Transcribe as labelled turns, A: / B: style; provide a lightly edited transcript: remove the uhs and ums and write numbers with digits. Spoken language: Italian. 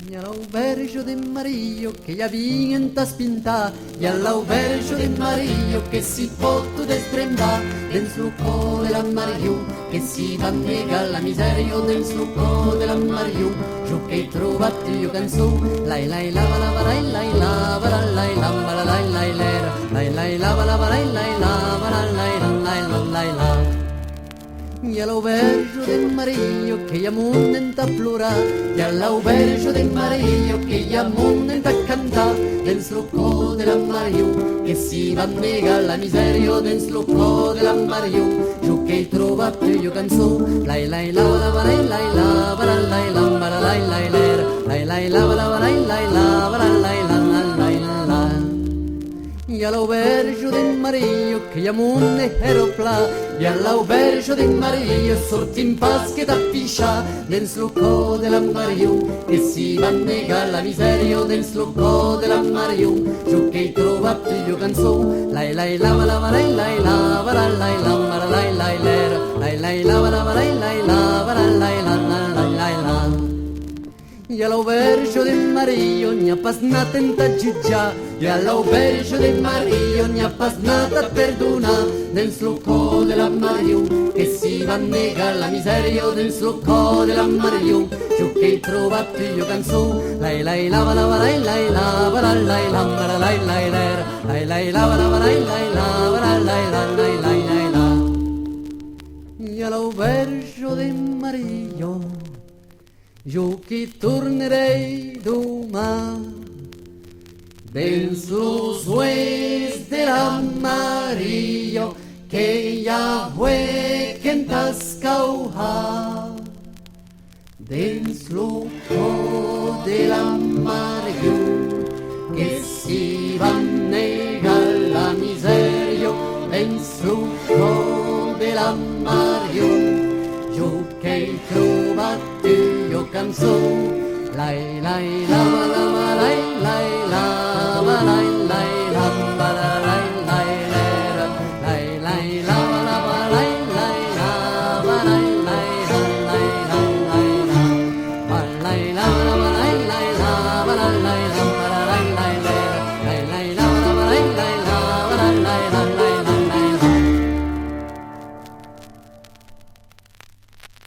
A: E all'aubergio di Mario che gli vinta spinta, e all'aubergio di Mario che si potto desprenda, del slucco della Mario che si va nega la miseria, del slucco della Mario, giù che trovate io canzone, lai lai lava lava lai lai lava la lai lamba la lai lai lera, lai lava lava lai lai lava la lai lai la. E all'aubergio del Mario che gli ammonenta a plorare, e all'aubergio del Mario che gli ammonenta a cantare, del slucco della Mario che si va a nega la miseria, del slucco della Mario, giù che trova più io canzone, lai lai lava lava lai lai lava la lai lamba la lai lai lera, lai lava lava lai lai lava la lai la lai la. E all'aubergio del Mario che gli ammonne aeropla, e all'aubergio del Mario sorti in pasche da piscia, del slucco della Mario che si va a nega la miseria, del slucco della Mario, giù che trova più io canzone, lai lai lava lava lai lai lava la lai lamba la lai lai lera, lai lava lava lai lai lava la lai la lai la. E all'aubergio del Mario ne ha pasnata in taggigia, e all'aubergio del Mario ne ha pasnata perdona, del slucco della Mario che si va a nega la miseria, del slucco della Mario, giù che trova più io canzone, lai lava lava lai lava la lai lamba la lai lai lera, lai lava lava lai lava la lai lai la. E all'aubergio del Mario io che tornerei domani, dens los suez della Mario che Yahweh che tascauha, dens lupo della Mario che si va nega la miseria, dens lupo della Mario giù che trovate io canzone, lai lai lava lava lai